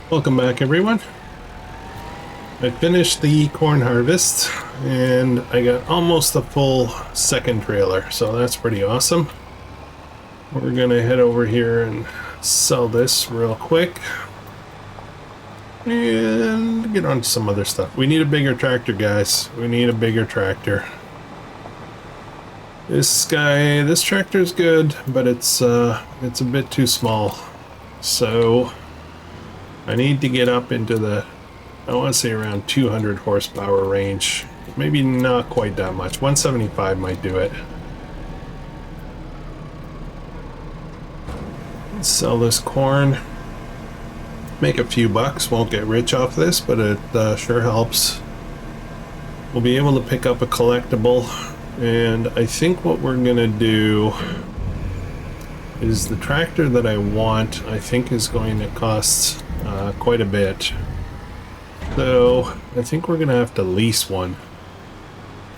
Welcome back, everyone. I finished the corn harvest and I got almost a full second trailer, so that's pretty awesome. We're gonna head over here and sell this real quick and get on to some other stuff. We need a bigger tractor, guys. We need a bigger tractor. This tractor is good, but it's a bit too small. So I need to get up into the, I want to say around 200 horsepower range. Maybe not quite that much. 175 might do it. Let's sell this corn. Make a few bucks. Won't get rich off this, but it sure helps. We'll be able to pick up a collectible. And I think what we're going to do is the tractor that I want, I think is going to cost quite a bit. So I think we're gonna have to lease one,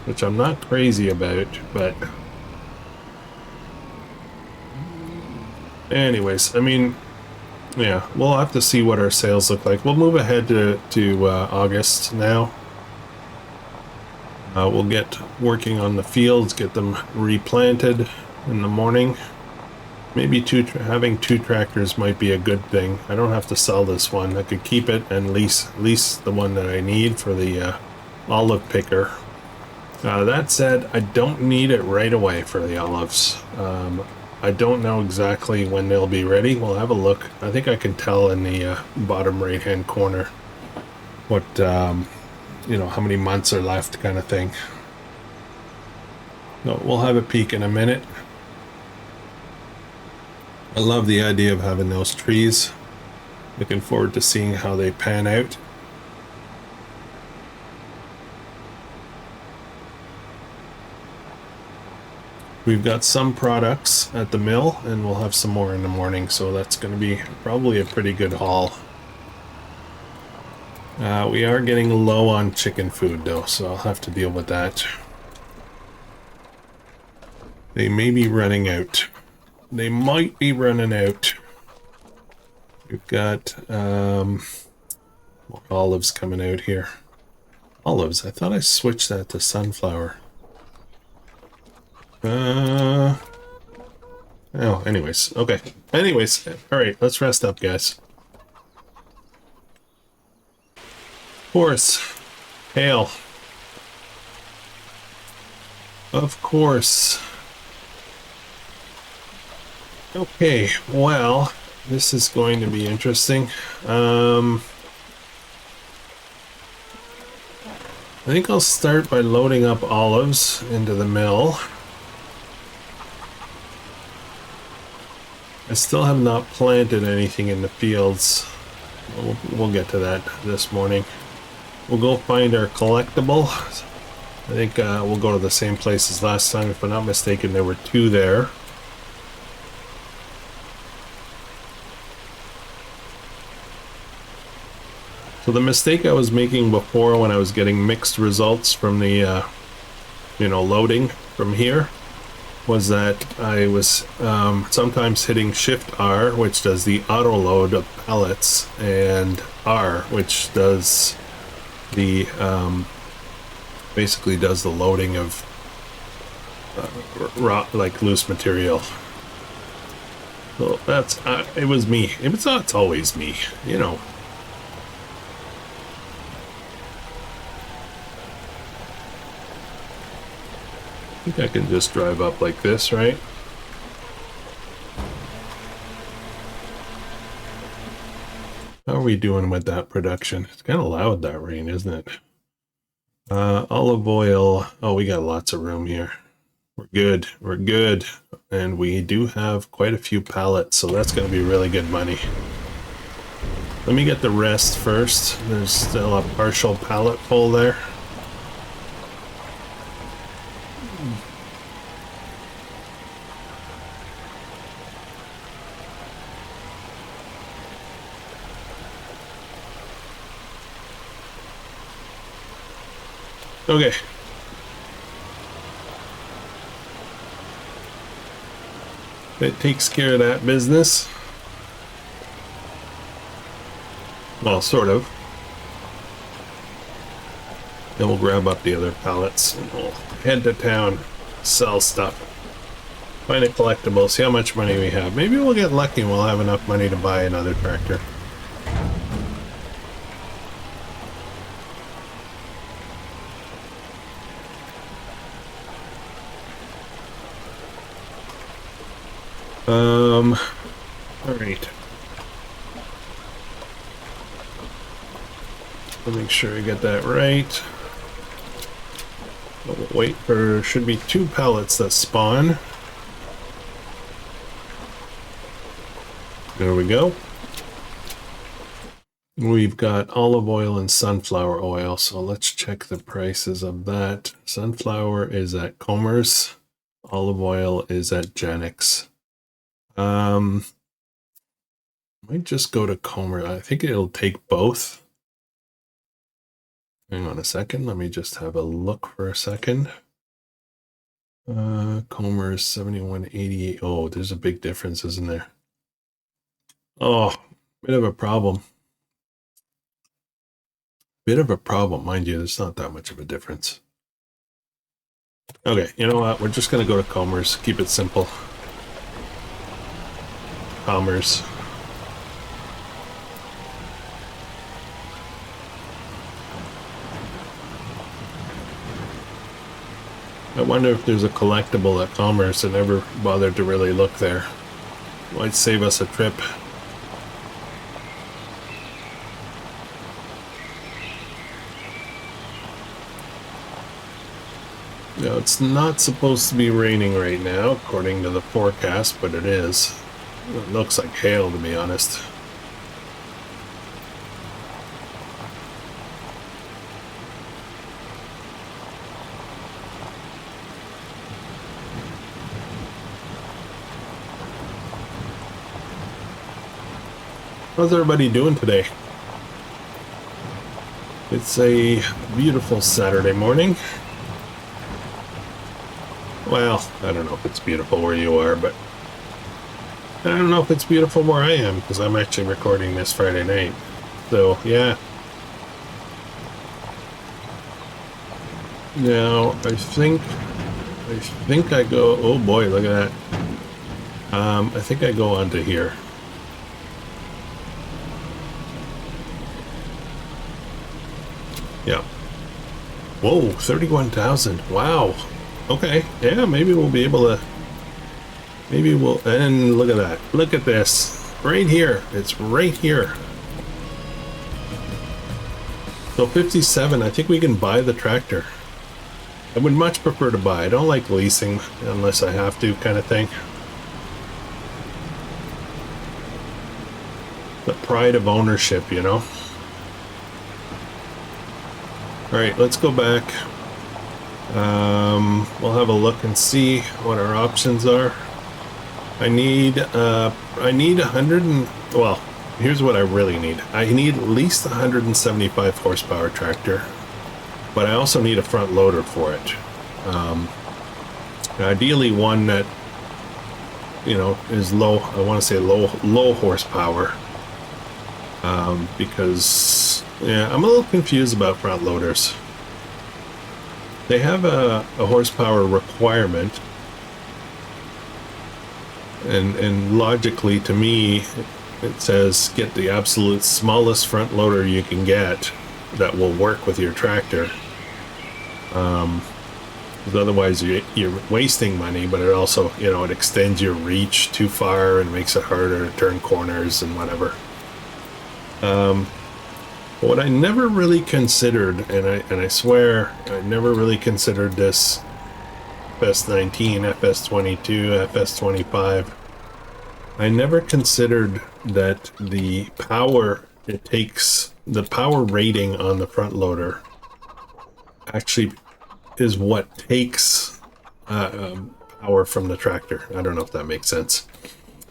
which I'm not crazy about, but anyways, I mean, yeah, we'll have to see what our sales look like. We'll move ahead to August now. We'll get working on the fields, get them replanted in the morning. Maybe having two tractors might be a good thing. I don't have to sell this one. I could keep it and lease the one that I need for the olive picker. That said, I don't need it right away for the olives. I don't know exactly when they'll be ready. We'll have a look. I think I can tell in the bottom right hand corner what you know, how many months are left, kind of thing. So we'll have a peek in a minute. I love the idea of having those trees. Looking forward to seeing how they pan out. We've got some products at the mill and we'll have some more in the morning, so that's going to be probably a pretty good haul. We are getting low on chicken food though, so I'll have to deal with that. They may be running out. They might be running out. We've got olives coming out here. Olives, I thought I switched that to sunflower. Oh, anyways, okay. Anyways, alright, let's rest up, guys. Of course. Hail. Of course. Okay, well, this is going to be interesting. I think I'll start by loading up olives into the mill. I still have not planted anything in the fields. We'll get to that this morning. We'll go find our collectible. I think we'll go to the same place as last time. If I'm not mistaken, there were two there. So the mistake I was making before when I was getting mixed results from the, you know, loading from here, was that I was sometimes hitting Shift R, which does the auto load of pellets, and R, which does the basically does the loading of raw, like loose material. So that's it was me. It's always me, you know. I think I can just drive up like this, right? How are we doing with that production? It's kind of loud, that rain, isn't it? Olive oil. Oh, we got lots of room here. We're good. We're good. And we do have quite a few pallets, so that's going to be really good money. Let me get the rest first. There's still a partial pallet full there. Okay. That takes care of that business. Well, sort of. Then we'll grab up the other pallets and we'll head to town, sell stuff, find a collectible, see how much money we have. Maybe we'll get lucky and we'll have enough money to buy another tractor. All right. I'll make sure I get that right. We'll wait for, should be 2 pallets that spawn. There we go. We've got olive oil and sunflower oil, so let's check the prices of that. Sunflower is at Comer's. Olive oil is at Janix. Might just go to Comer. I think it'll take both. Hang on a second. Let me just have a look for a second. Comer's 71.88. Oh, there's a big difference, isn't there? Oh, bit of a problem. Bit of a problem, mind you. There's not that much of a difference. Okay, you know what? We're just gonna go to Comer's. Keep it simple. Comer's. I wonder if there's a collectible at Commerce. I never bothered to really look there. Might save us a trip. Now, it's not supposed to be raining right now, according to the forecast, but it is. It looks like hail, to be honest. How's everybody doing today? It's a beautiful Saturday morning. Well, I don't know if it's beautiful where you are, but I don't know if it's beautiful where I am, because I'm actually recording this Friday night. So, yeah. Now, I think I go, oh boy, look at that. I think I go onto here. Yeah. Whoa, 31,000. Wow. Okay. Yeah, maybe we'll be able to. Maybe we'll. And look at that. Look at this. Right here. It's right here. So 57. I think we can buy the tractor. I would much prefer to buy. I don't like leasing unless I have to, kind of thing. The pride of ownership, you know. All right, let's go back. We'll have a look and see what our options are. I need 100 and, well, here's what I really need. I need at least 175 horsepower tractor, but I also need a front loader for it. Ideally one that, you know, is low, I want to say low horsepower, because yeah, I'm a little confused about front loaders. They have a horsepower requirement, and logically to me it says get the absolute smallest front loader you can get that will work with your tractor, because otherwise you're wasting money, but it also, you know, it extends your reach too far and makes it harder to turn corners and whatever. What I never really considered, and I swear I never really considered this FS19, FS22, FS25. I never considered that the power it takes, the power rating on the front loader actually is what takes power from the tractor. I don't know if that makes sense,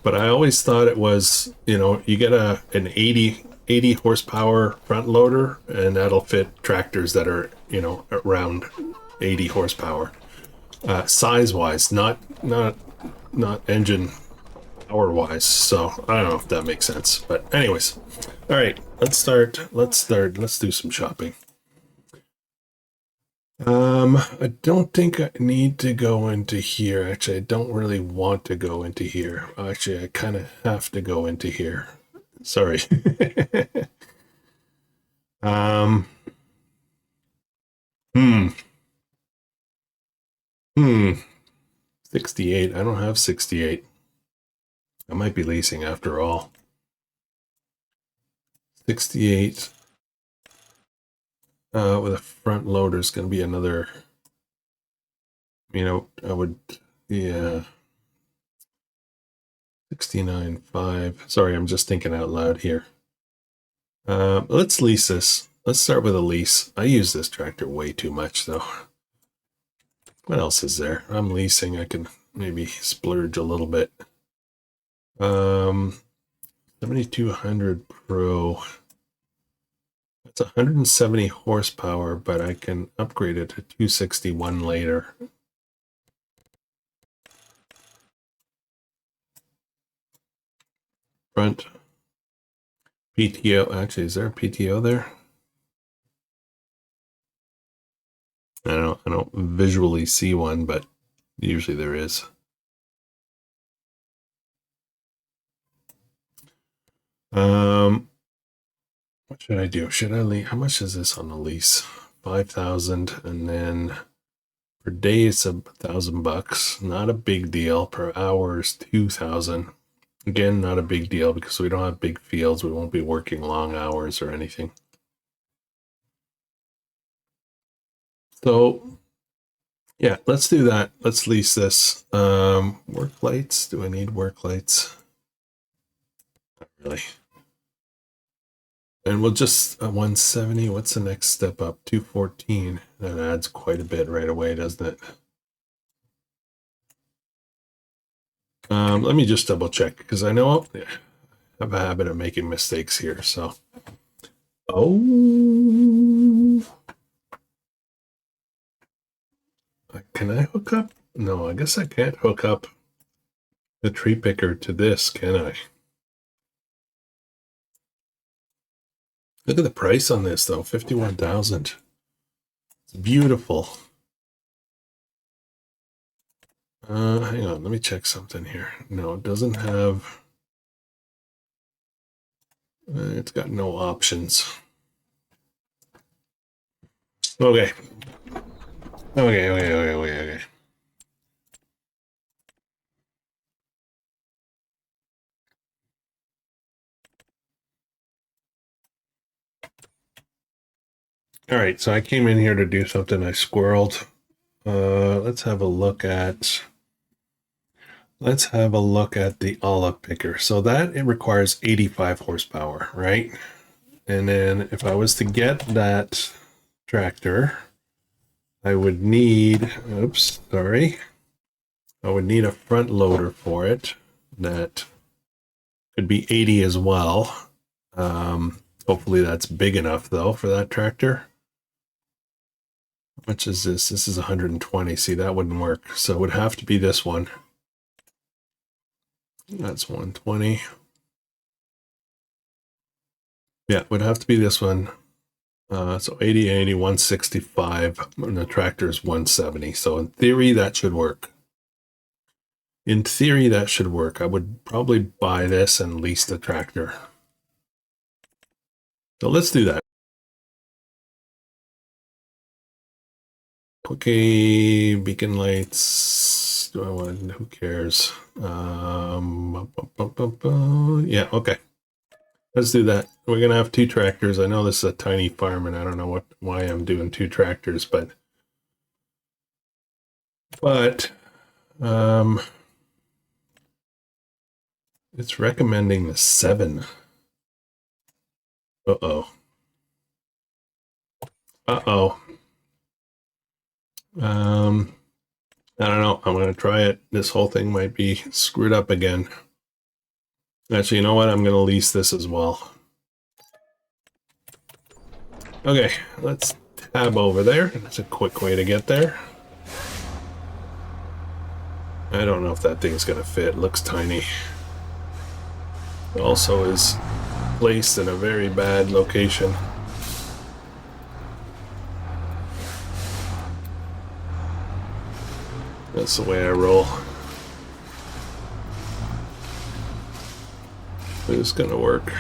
but I always thought it was, you know, you get an 80 horsepower front loader and that'll fit tractors that are, you know, around 80 horsepower, size wise, not engine hour-wise. So I don't know if that makes sense. But anyways, all right, let's start. Let's do some shopping. I don't think I need to go into here. Actually, I don't really want to go into here. Actually, I kind of have to go into here. Sorry. um. Hmm. 68. I don't have 68. I might be leasing after all. 68. With a front loader is going to be another. You know, I would. Yeah. 69.5. Sorry, I'm just thinking out loud here. Let's lease this. Let's start with a lease. I use this tractor way too much, though. What else is there? I'm leasing. I can maybe splurge a little bit. 7200 Pro. That's 170 horsepower, but I can upgrade it to 261 later. Front PTO. Actually, is there a PTO there? I don't visually see one, but usually there is. What should I do? Should I lease? How much is this on the lease? 5,000, and then per day it's $1,000. Not a big deal. Per hour is 2,000. Again, not a big deal because we don't have big fields. We won't be working long hours or anything. So, yeah, let's do that. Let's lease this. Work lights. Do I need work lights? Not really. And we'll just 170. What's the next step up? 214. That adds quite a bit right away, doesn't it? Let me just double check because I know I have a habit of making mistakes here. So, can I hook up? No, I guess I can't hook up the tree picker to this, can I? Look at the price on this, though. 51,000. It's beautiful. Hang on. Let me check something here. No, it doesn't have. It's got no options. Okay. Okay. All right, so I came in here to do something. I squirreled. Let's have a look at the olive picker. So that it requires 85 horsepower, right? And then if I was to get that tractor, I would need, I would need a front loader for it that could be 80 as well. Hopefully that's big enough though for that tractor. How much is this? This is 120. See, that wouldn't work. So it would have to be this one. That's 120. Yeah, it would have to be this one. So 80, 165, and the tractor is 170. So in theory, that should work. In theory, that should work. I would probably buy this and lease the tractor. So let's do that. Okay, beacon lights. Do I want? Who cares? Yeah, okay. Let's do that. We're gonna have 2 tractors. I know this is a tiny farm, and I don't know why I'm doing 2 tractors, but it's recommending the 7. Uh-oh. I don't know. I'm going to try it. This whole thing might be screwed up again. Actually, you know what? I'm going to lease this as well. Okay, let's tab over there. That's a quick way to get there. I don't know if that thing's going to fit. It looks tiny. also is placed in a very bad location. That's the way I roll. It's gonna work.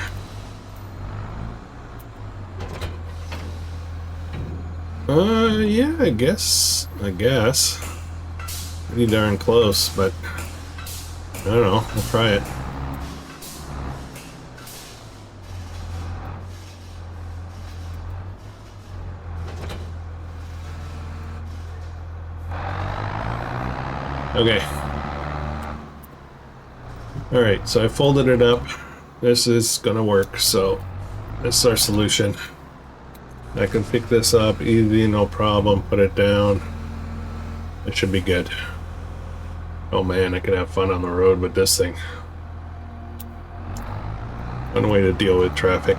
Yeah, I guess. Pretty darn close, but I don't know. We'll try it. Okay. Alright, so I folded it up. This is gonna work, so this is our solution. I can pick this up easy, no problem, put it down. It should be good. Oh man, I could have fun on the road with this thing. One way to deal with traffic.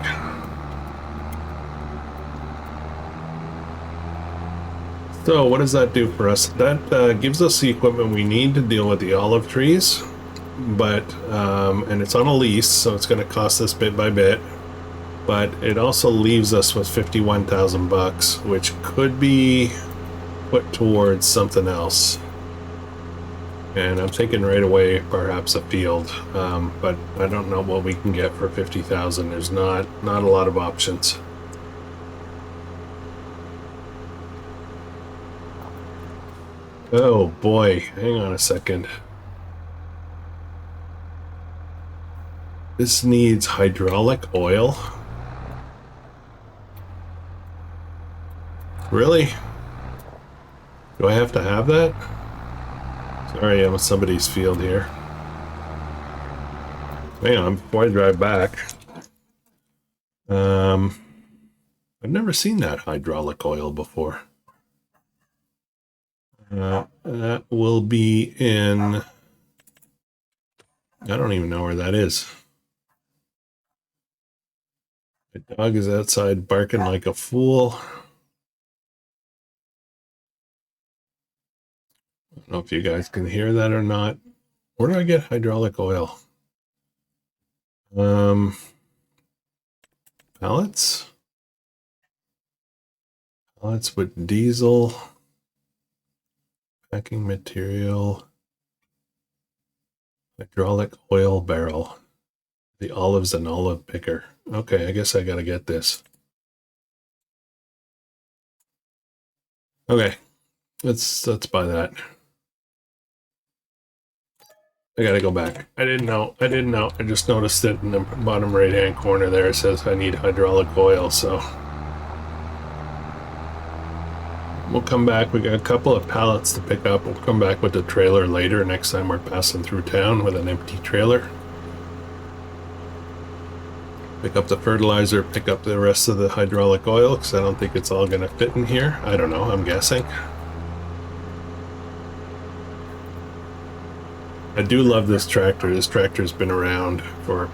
So what does that do for us? That gives us the equipment we need to deal with the olive trees, but and it's on a lease, so it's going to cost us bit by bit. But it also leaves us with 51,000 bucks, which could be put towards something else. And I'm thinking right away, perhaps a field, but I don't know what we can get for 50,000. There's not a lot of options. Oh boy, hang on a second. This needs hydraulic oil. Really? Do I have to have that? Sorry, I'm on somebody's field here. Hang on, before I drive back. I've never seen that hydraulic oil before. That will be in... I don't even know where that is. The dog is outside barking like a fool. I don't know if you guys can hear that or not. Where do I get hydraulic oil? Pallets? Pallets with diesel. Packing material. Hydraulic oil barrel. The olives and olive picker. Okay, I guess I gotta get this. Okay, let's buy that. I gotta go back. I didn't know. I just noticed it in the bottom right hand corner there. It says I need hydraulic oil, so we'll come back. We got a couple of pallets to pick up. We'll come back with the trailer later next time we're passing through town with an empty trailer. Pick up the fertilizer, pick up the rest of the hydraulic oil, because I don't think it's all going to fit in here. I don't know, I'm guessing. I do love this tractor. This tractor's been around for a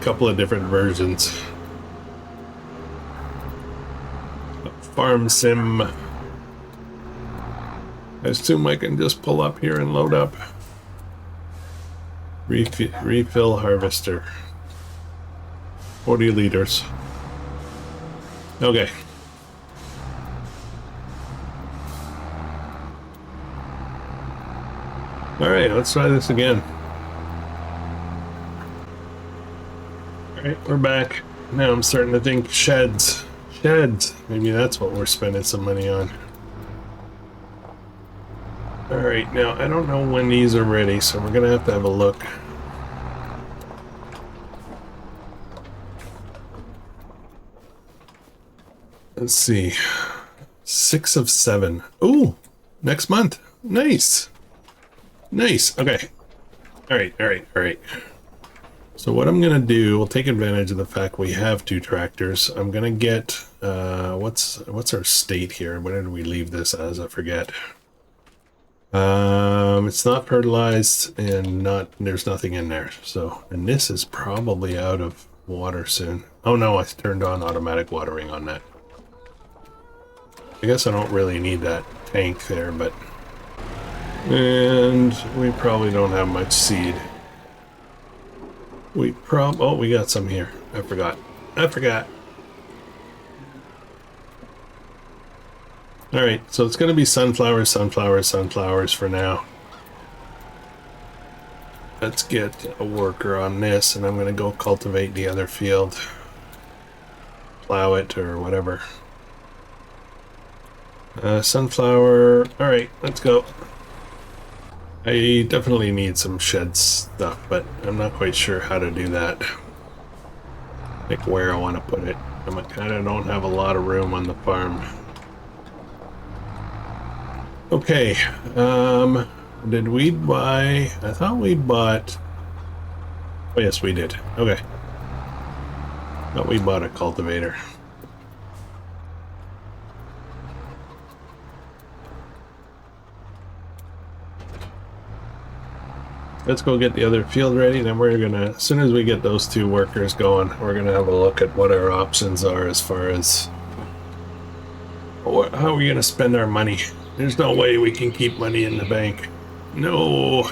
couple of different versions. Farm sim. I assume I can just pull up here and load up. Refill harvester. 40 liters. Okay. Alright, let's try this again. Alright, we're back. Now I'm starting to think sheds. Sheds! Maybe that's what we're spending some money on. Alright, now I don't know when these are ready, so we're gonna have a look. Let's see. 6 of 7. Ooh! Next month. Nice! Nice. Okay. Alright. So what I'm gonna do, we'll take advantage of the fact we have 2 tractors. I'm gonna get what's our state here? Where did we leave this as? I forget. It's not fertilized and there's nothing in there. So, and this is probably out of water soon. Oh no, I turned on automatic watering on that. I guess I don't really need that tank there, but... And we probably don't have much seed. Oh, we got some here. I forgot. All right, so it's going to be sunflowers for now. Let's get a worker on this, and I'm going to go cultivate the other field. Plow it or whatever. Sunflower. All right, let's go. I definitely need some shed stuff, but I'm not quite sure how to do that. Like where I want to put it. I kind of don't have a lot of room on the farm. Okay, did we buy... I thought we bought... Oh yes, we did. Okay. Thought we bought a cultivator. Let's go get the other field ready, then we're gonna, as soon as we get those two workers going, we're gonna have a look at what our options are as far as how are we gonna spend our money. There's no way we can keep money in the bank. No.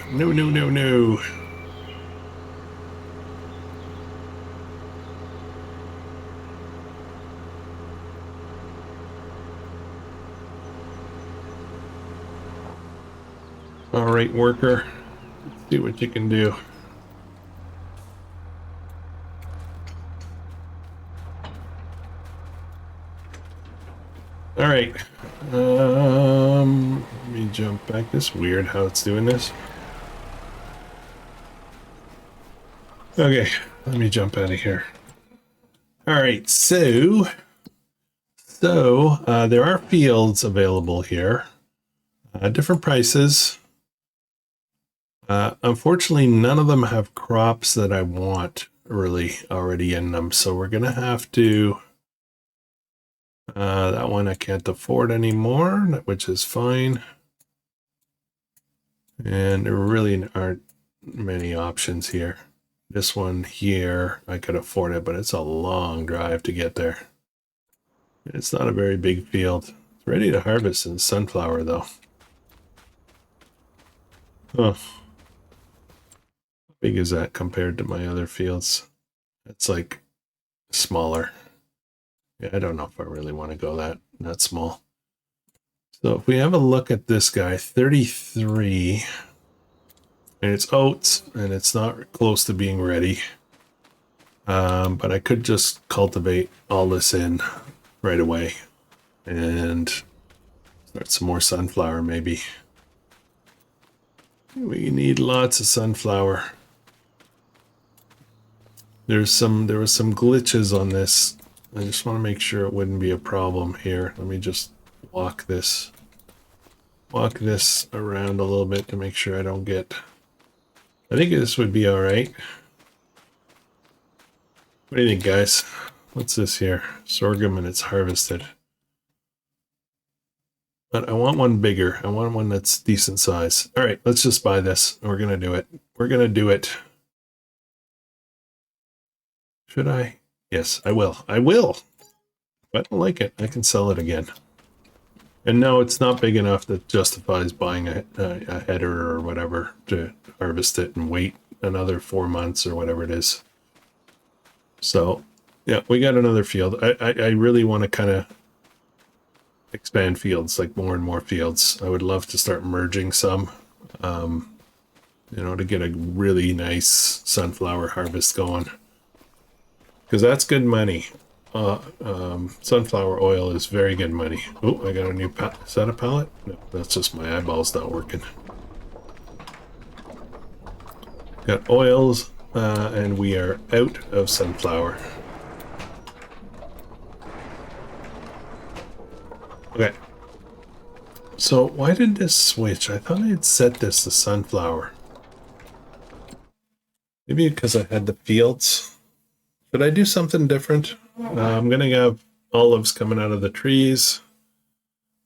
All right, worker. See what you can do. All right. Let me jump back. This is weird how it's doing this. Okay, let me jump out of here. All right, so there are fields available here. Different prices. Unfortunately, none of them have crops that I want really already in them, so we're gonna have to... that one I can't afford anymore, which is fine. And there really aren't many options here. This one here, I could afford it, but it's a long drive to get there. It's not a very big field. It's ready to harvest in sunflower, though. Oh. How big is that compared to my other fields? It's like smaller. Yeah, I don't know if I really want to go that small. So if we have a look at this guy, 33, and it's oats, and it's not close to being ready. But I could just cultivate all this in right away and start some more sunflower maybe. We need lots of sunflower. There was some glitches on this. I just want to make sure it wouldn't be a problem here. Let me just walk this around a little bit to make sure I don't get... I think this would be all right. What do you think, guys? What's this here? Sorghum, and it's harvested. But I want one bigger. I want one that's decent size. All right, let's just buy this. We're going to do it. We're going to do it. Should I? Yes, I will. I will. If I don't like it, I can sell it again. And no, it's not big enough that justifies buying a header or whatever to harvest it and wait another 4 months or whatever it is. So, yeah, we got another field. I really want to kind of expand fields, like more and more fields. I would love to start merging some, you know, to get a really nice sunflower harvest going. Because that's good money. Sunflower oil is very good money. Oh, I got a new pallet. Is that a pallet? No, that's just my eyeballs not working. Got oils, and we are out of sunflower. Okay. So why did this switch? I thought I had set this to sunflower. Maybe because I had the fields. Did I do something different? I'm going to have olives coming out of the trees.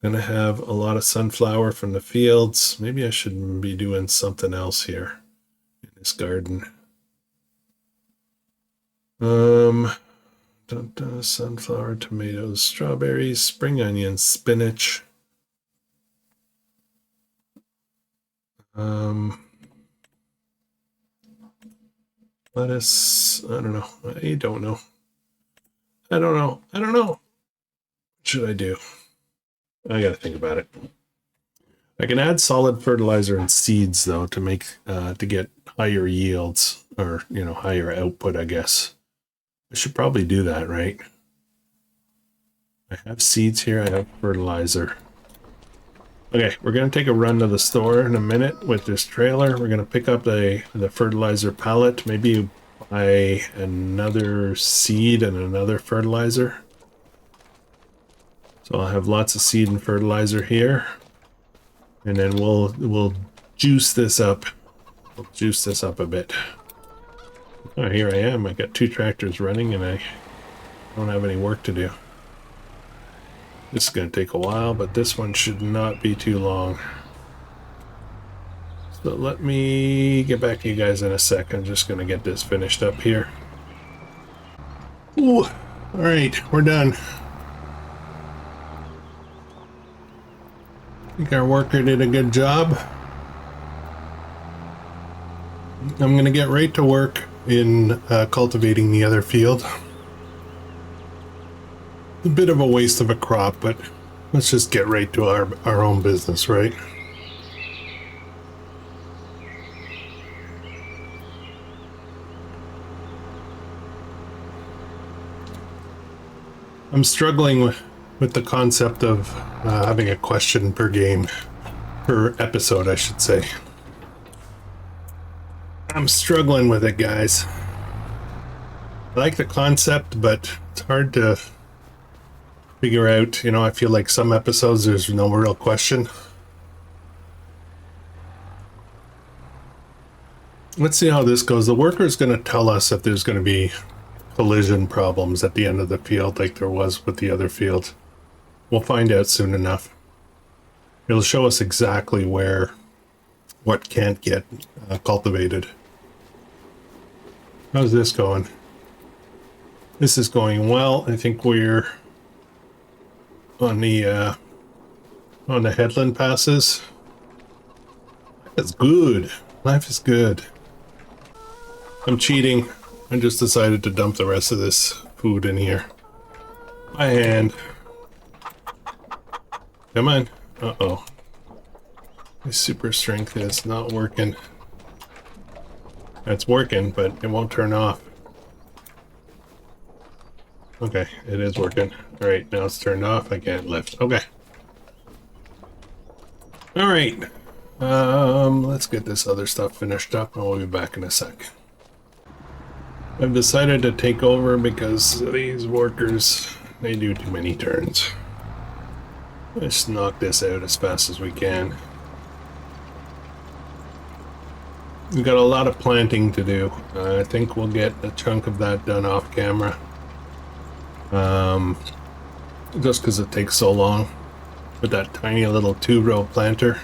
I'm going to have a lot of sunflower from the fields. Maybe I should be doing something else here in this garden. Sunflower, tomatoes, strawberries, spring onions, spinach. lettuce. I don't know. I don't know. I don't know. I don't know. What should I do? I gotta think about it. I can add solid fertilizer and seeds though to make to get higher yields, or higher output, I guess. I should probably do that, right? I have seeds here, I have fertilizer. Okay, we're gonna take a run to the store in a minute with this trailer. We're gonna pick up the fertilizer pallet, maybe buy another seed and another fertilizer. So I'll have lots of seed and fertilizer here. And then we'll juice this up. We'll juice this up a bit. Oh, here I am. I got 2 tractors running and I don't have any work to do. This is going to take a while, but this one should not be too long. So let me get back to you guys in a sec. I'm just going to get this finished up here. Ooh, all right, we're done. I think our worker did a good job. I'm going to get right to work in cultivating the other field. A bit of a waste of a crop, but let's just get right to our own business, right? I'm struggling with the concept of having a question per game, per episode, I should say. I'm struggling with it, guys. I like the concept, but it's hard to figure out. I feel like some episodes there's no real question. Let's see how this goes. The worker is going to tell us if there's going to be collision problems at the end of the field like there was with the other field. We'll find out soon enough. It'll show us exactly what can't get cultivated. How's this going? This is going well. I think we're on the headland passes. That's good. Life is good. I'm cheating. I just decided to dump the rest of this food in here. By hand. Come on. Uh-oh. My super strength is not working. It's working, but it won't turn off. Okay, it is working. Alright, now it's turned off. I can't lift. Okay. Alright. Let's get this other stuff finished up and we'll be back in a sec. I've decided to take over because these workers, they do too many turns. Let's knock this out as fast as we can. We've got a lot of planting to do. I think we'll get a chunk of that done off camera. Just because it takes so long with that tiny little 2-row planter.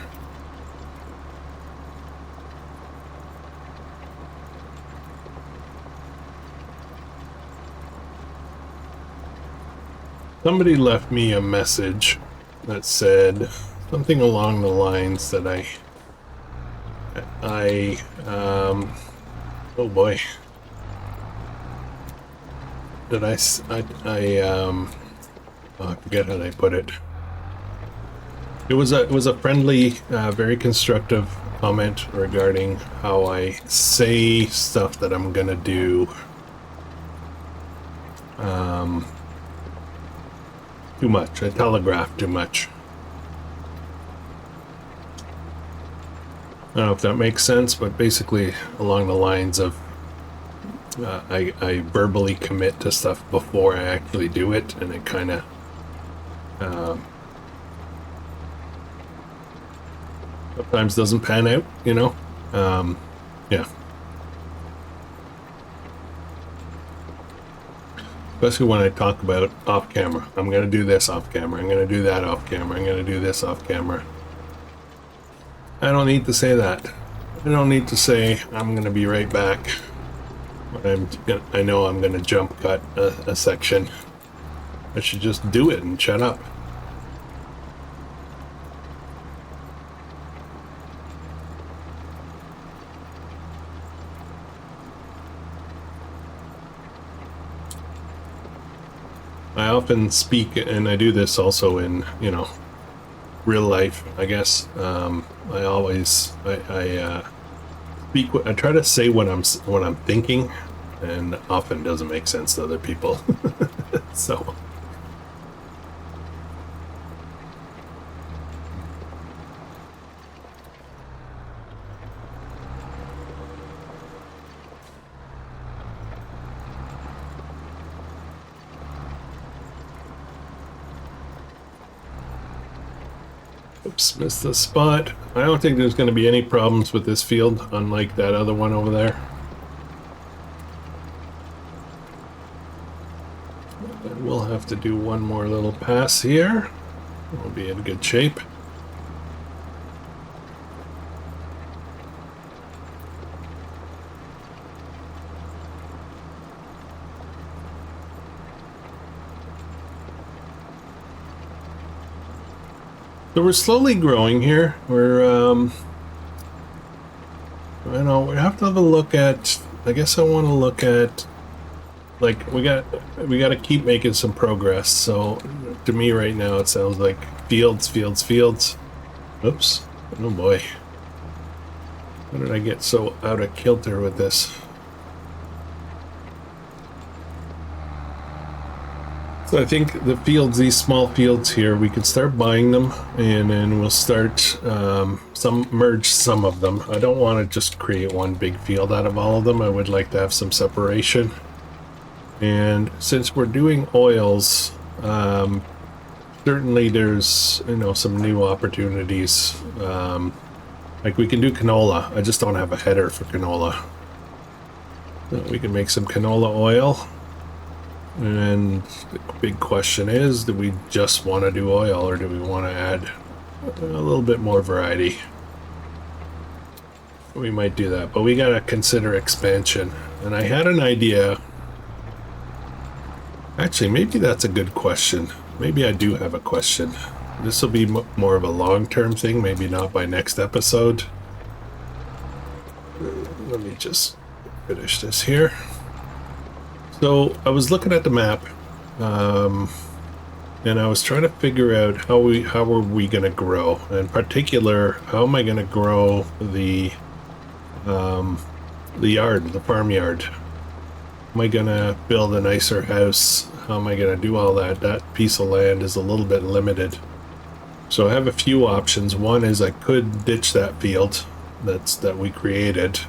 Somebody left me a message that said something along the lines that oh boy, did I forget how they put it. It was a friendly, very constructive comment regarding how I say stuff that I'm gonna do. Too much. I telegraph too much. I don't know if that makes sense, but basically along the lines of I verbally commit to stuff before I actually do it, and it kind of sometimes doesn't pan out, yeah. Especially when I talk about off camera. I'm going to do this off camera. I'm going to do that off camera. I'm going to do this off camera. I don't need to say that. I don't need to say I'm going to be right back. I know I'm going to jump cut a section. I should just do it and shut up. I often speak, and I do this also in, you know, real life, I guess. I always, speak, I try to say what I'm thinking, and often doesn't make sense to other people. So. Oops, missed the spot. I don't think there's going to be any problems with this field, unlike that other one over there. And we'll have to do one more little pass here. We'll be in good shape. So we're slowly growing here. We're, I know we have to have a look at. I guess I want to look at, like, we got to keep making some progress. So to me right now, it sounds like fields, fields, fields. Oops! Oh boy! How did I get so out of kilter with this? So I think the fields, these small fields here, we could start buying them, and then we'll start merge some of them. I don't want to just create one big field out of all of them. I would like to have some separation. And since we're doing oils, certainly there's, you know, some new opportunities. Like we can do canola. I just don't have a header for canola. So we can make some canola oil. And the big question is, do we just want to do oil, or do we want to add a little bit more variety? We might do that, but we got to consider expansion. And I had an idea. Actually, maybe that's a good question. Maybe I do have a question. This will be more of a long-term thing, maybe not by next episode. Let me just finish this here. So I was looking at the map, and I was trying to figure out how are we going to grow. In particular, how am I going to grow the yard, the farmyard? Am I going to build a nicer house? How am I going to do all that? That piece of land is a little bit limited. So I have a few options. One is I could ditch that field that we created,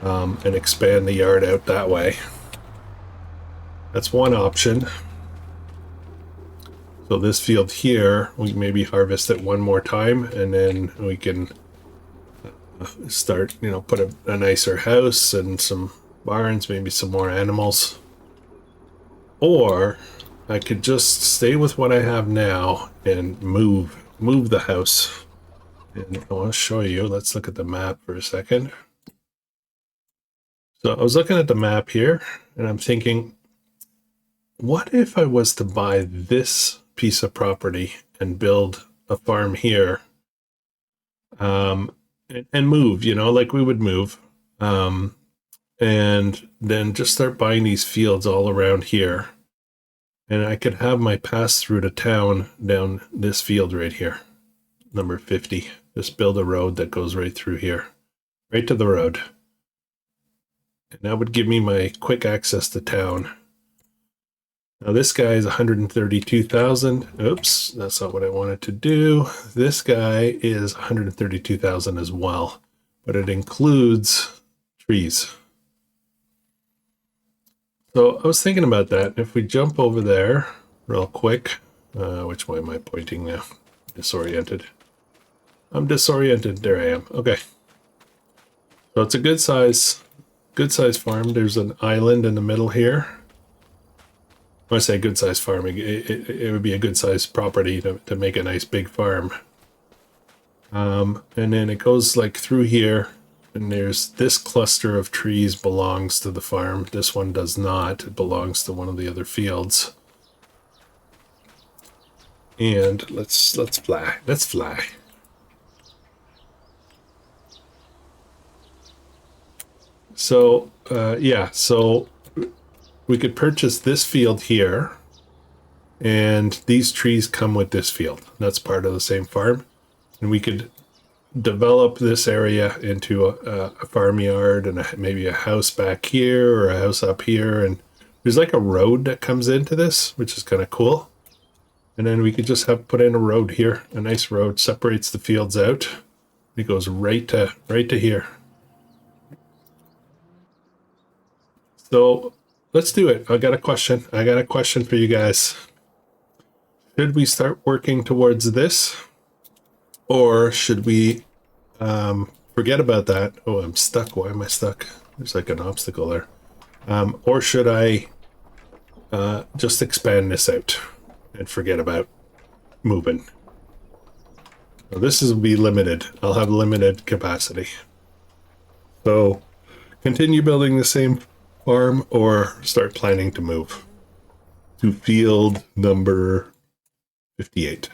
and expand the yard out that way. That's one option. So this field here, we maybe harvest it one more time, and then we can start, you know, put a nicer house and some barns, maybe some more animals. Or I could just stay with what I have now and move the house. And I want to show you. Let's look at the map for a second. So I was looking at the map here, and I'm thinking, what if I was to buy this piece of property and build a farm here, and move, you know, like we would move, and then just start buying these fields all around here, and I could have my pass through to town down this field right here, number 50. Just build a road that goes right through here, right to the road, and that would give me my quick access to town. Now this guy is 132,000. Oops, that's not what I wanted to do. This guy is 132,000 as well, but it includes trees. So I was thinking about that. If we jump over there real quick, which way am I pointing now? Disoriented. I'm disoriented. There I am. Okay. So it's a good size farm. There's an island in the middle here. When I say good size farming, it would be a good size property to make a nice big farm. And then it goes like through here, and there's this cluster of trees belongs to the farm. This one does not. It belongs to one of the other fields. And let's fly. Let's fly. So yeah, so we could purchase this field here, And these trees come with this field. That's part of the same farm. And we could develop this area into a farmyard and maybe a house back here or a house up here. And there's like a road that comes into this, which is kind of cool. And then we could just put in a road here, a nice road, separates the fields out. It goes right to here. So let's do it. I got a question for you guys. Should we start working towards this? Or should we forget about that? Oh, I'm stuck. Why am I stuck? There's like an obstacle there. Or should I just expand this out and forget about moving? Well, this will be limited. I'll have limited capacity. So continue building the same farm or start planning to move to field number 58.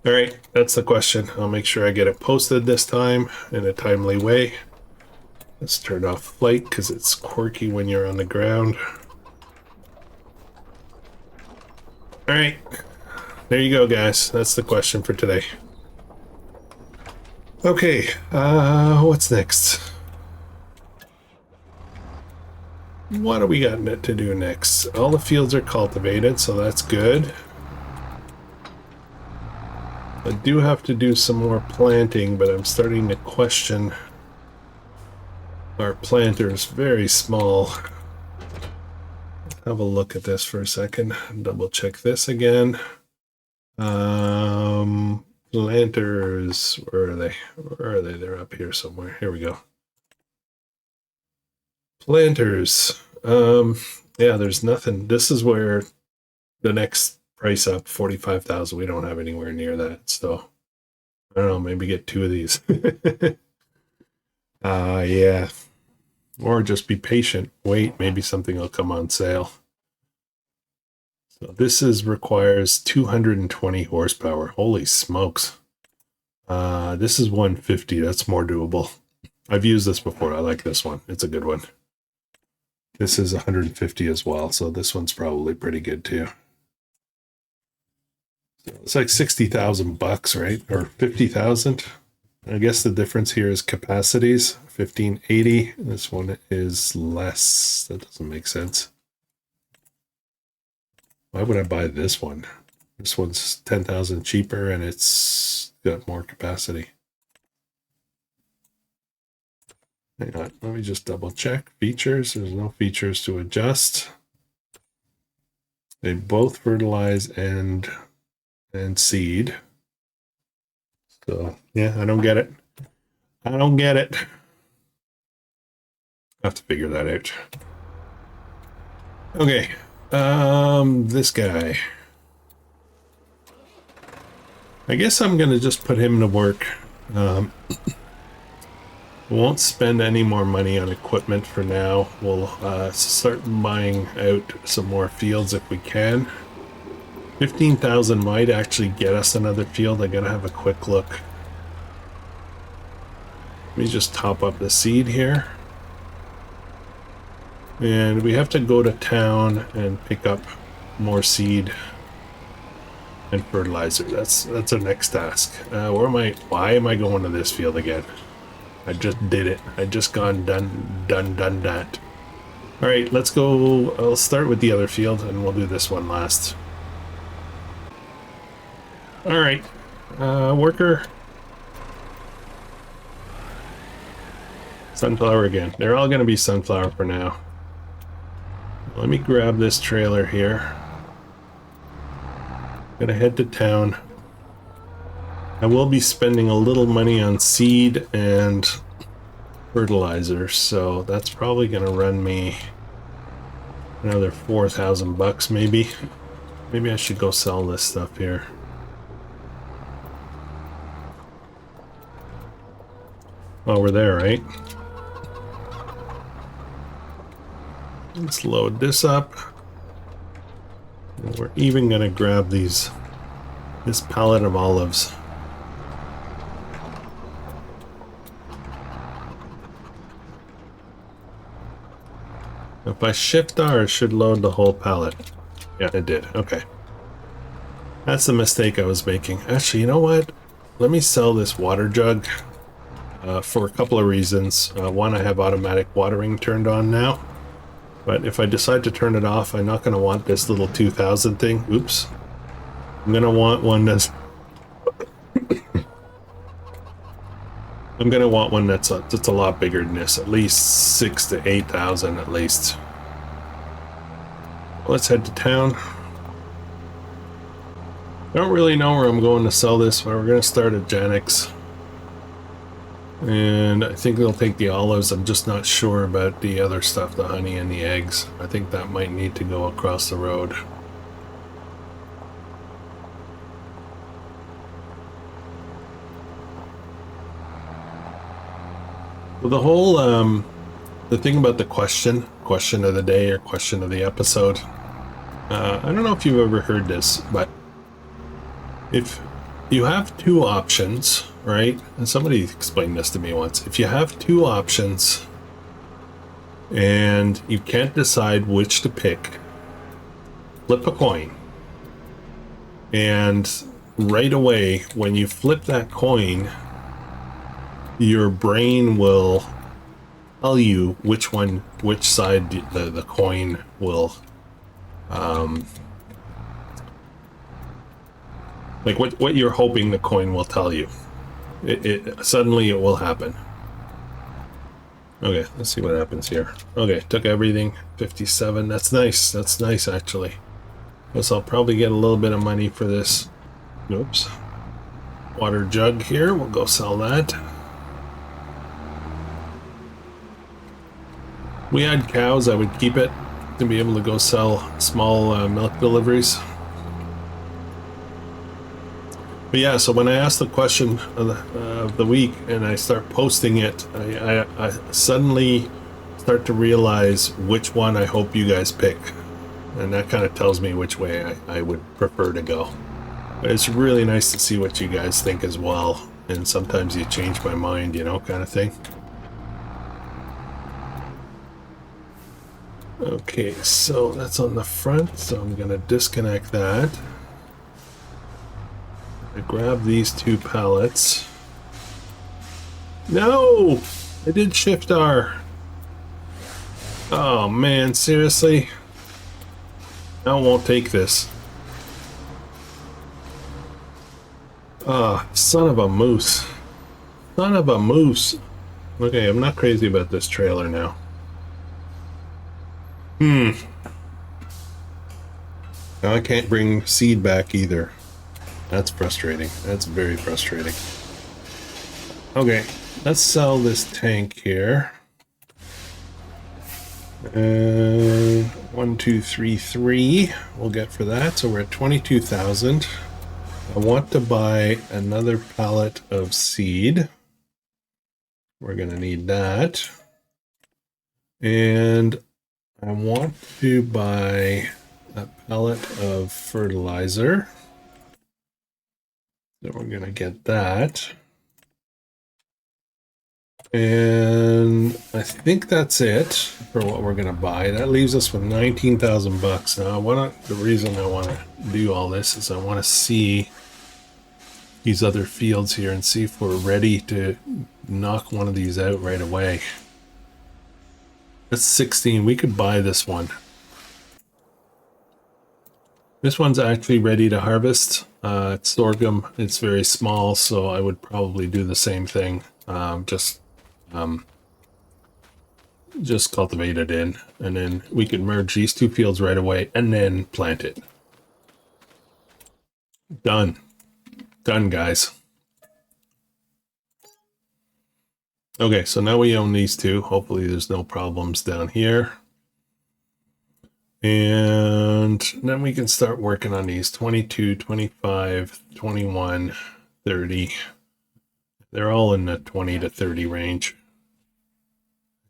All right, that's the question. I'll make sure I get it posted this time in a timely way. Let's turn off flight because it's quirky when you're on the ground. All right, there you go, guys. That's the question for today. Okay, what's next? What do we got to do next? All the fields are cultivated, so that's good. I do have to do some more planting, but I'm starting to question our planters. Very small. Have a look at this for a second. Double check this again. Planters, where are they? Where are they? They're up here somewhere. Here we go. Planters. Yeah, there's nothing. This is where the next price up, 45,000. We don't have anywhere near that. So I don't know, maybe get 2 of these. Yeah. Or just be patient. Wait, maybe something will come on sale. So this requires 220 horsepower. Holy smokes. This is 150. That's more doable. I've used this before. I like this one. It's a good one. This is 150 as well. So this one's probably pretty good too. So it's like 60,000 bucks, right? Or 50,000. I guess the difference here is capacities. 1580. This one is less. That doesn't make sense. Why would I buy this one? This one's 10,000 cheaper and it's got more capacity. Hang on, let me just double check. Features, there's no features to adjust. They both fertilize and seed. So, yeah, I don't get it. I don't get it. I have to figure that out. Okay. This guy. I guess I'm going to just put him to work. Won't spend any more money on equipment for now. We'll start buying out some more fields if we can. 15,000 might actually get us another field. I gotta have a quick look. Let me just top up the seed here. And we have to go to town and pick up more seed and fertilizer. That's our next task. Why am I going to this field again? I just did it. I just done that. All right, let's go. I'll start with the other field and we'll do this one last. All right, worker. Sunflower again. They're all gonna be sunflower for now. Let me grab this trailer here. Gonna head to town. I will be spending a little money on seed and fertilizer, so that's probably gonna run me another 4,000 bucks maybe. Maybe I should go sell this stuff here. Oh, we're there, right? Let's load this up. And we're even gonna grab this pallet of olives. If I shift R, it should load the whole pallet. Yeah, it did. Okay. That's the mistake I was making. Actually, you know what? Let me sell this water jug for a couple of reasons. One, I have automatic watering turned on now. But if I decide to turn it off, I'm not going to want this little 2000 thing. Oops. I'm going to want one that's... I'm going to want one that's a lot bigger than this. At least 6,000 to 8,000 at least. Let's head to town. I don't really know where I'm going to sell this, but we're going to start at Janix. And I think they'll take the olives. I'm just not sure about the other stuff, the honey and the eggs. I think that might need to go across the road. Well, the whole, the thing about the question of the day or question of the episode, I don't know if you've ever heard this, but if you have two options, right? And somebody explained this to me once. If you have two options and you can't decide which to pick, flip a coin. And right away, when you flip that coin, your brain will tell you which side the coin will, like what you're hoping the coin will tell you. Suddenly it will happen. Okay, let's see what happens here. Okay, took everything. 57. That's nice. That's nice, actually. Guess I'll probably get a little bit of money for this. Oops. Water jug here. We'll go sell that. We had cows. I would keep it to be able to go sell small milk deliveries. But yeah, so when I ask the question of the week and I start posting it, I suddenly start to realize which one I hope you guys pick. And that kind of tells me which way I would prefer to go. But it's really nice to see what you guys think as well. And sometimes you change my mind, you know, kind of thing. Okay, so that's on the front, so I'm going to disconnect that. I grab these two pallets. No! I did Shift R. Oh man, seriously? I won't take this. Ah, son of a moose. Son of a moose. Okay, I'm not crazy about this trailer now. Now I can't bring seed back either. That's frustrating. That's very frustrating. Okay, let's sell this tank here. And 1, 2, 3, 3 we'll get for that. So we're at 22,000. I want to buy another pallet of seed. We're going to need that. And I want to buy a pallet of fertilizer. So we're going to get that. And I think that's it for what we're going to buy. That leaves us with 19,000 bucks. Now, the reason I want to do all this is I want to see these other fields here and see if we're ready to knock one of these out right away. That's 16. We could buy this one. This one's actually ready to harvest. It's sorghum. It's very small, so I would probably do the same thing. Just cultivate it in, and then we could merge these two fields right away and then plant it. Done. Done, guys. Okay, so now we own these two. Hopefully there's no problems down here. And then we can start working on these 22, 25, 21, 30. They're all in the 20 to 30 range.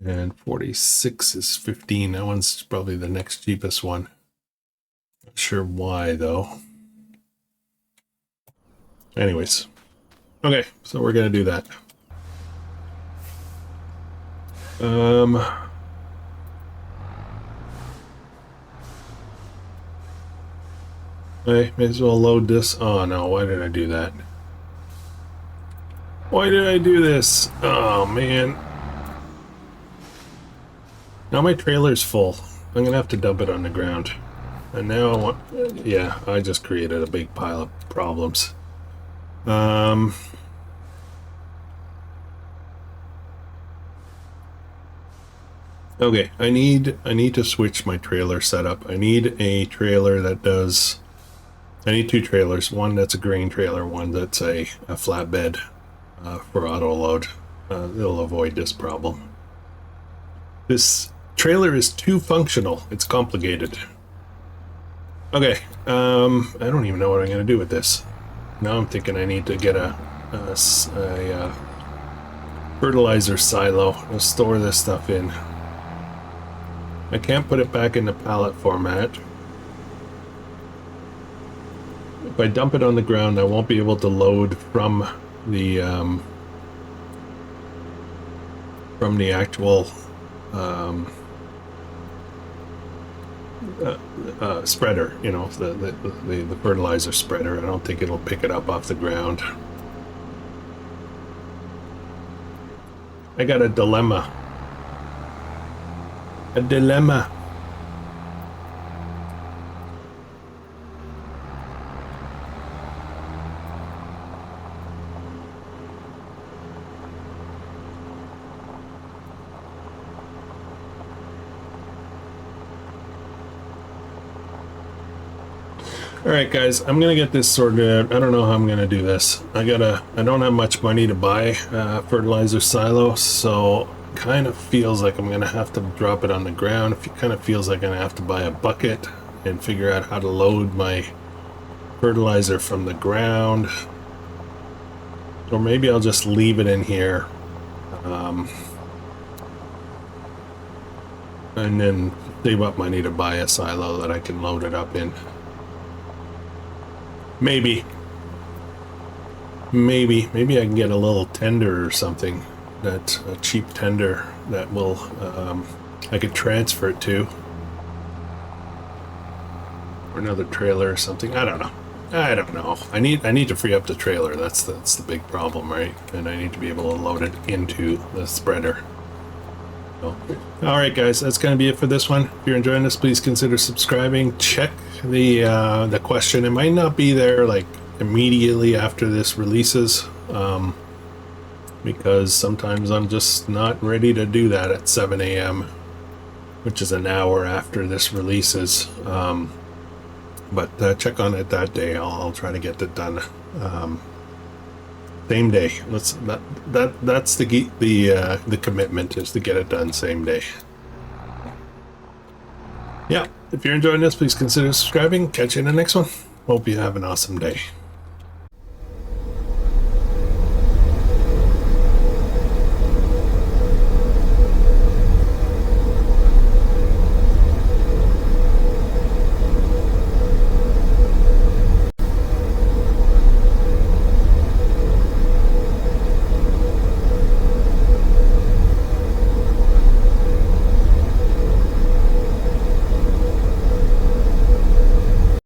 And 46 is 15. That one's probably the next cheapest one. Not sure why, though. Anyways. Okay, so we're going to do that. I may as well load this. Oh no, why did I do that? Why did I do this? Oh man. Now my trailer's full. I'm gonna have to dump it on the ground. And now I want... Yeah, I just created a big pile of problems. Okay, I need to switch my trailer setup. I need a trailer that does... I need two trailers. One that's a grain trailer, one that's a flatbed for auto load. It'll avoid this problem. This trailer is too functional. It's complicated. Okay, I don't even know what I'm going to do with this. Now I'm thinking I need to get a fertilizer silo to store this stuff in. I can't put it back in the pallet format. If I dump it on the ground, I won't be able to load from the actual spreader, you know, the fertilizer spreader. I don't think it'll pick it up off the ground. I got a dilemma. A dilemma. Alright guys, I'm gonna get this sorted out. I don't know how I'm gonna do this. I don't have much money to buy fertilizer silo, so kind of feels like I'm gonna have to drop it on the ground. It kind of feels like I'm gonna have to buy a bucket and figure out how to load my fertilizer from the ground. Or maybe I'll just leave it in here. And then save up money to buy a silo that I can load it up in. Maybe I can get a little tender or something. That's a cheap tender that will I could transfer it to, or another trailer or something. I don't know. I need to free up the trailer. That's the big problem, right? And I need to be able to load it into the spreader. So, all right, guys, that's gonna be it for this one. If you're enjoying this, please consider subscribing. Check the question. It might not be there like immediately after this releases, because sometimes I'm just not ready to do that at 7 a.m., which is an hour after this releases. But check on it that day. I'll try to get it done same day. That's the commitment, is to get it done same day. Yeah, if you're enjoying this, please consider subscribing. Catch you in the next one. Hope you have an awesome day.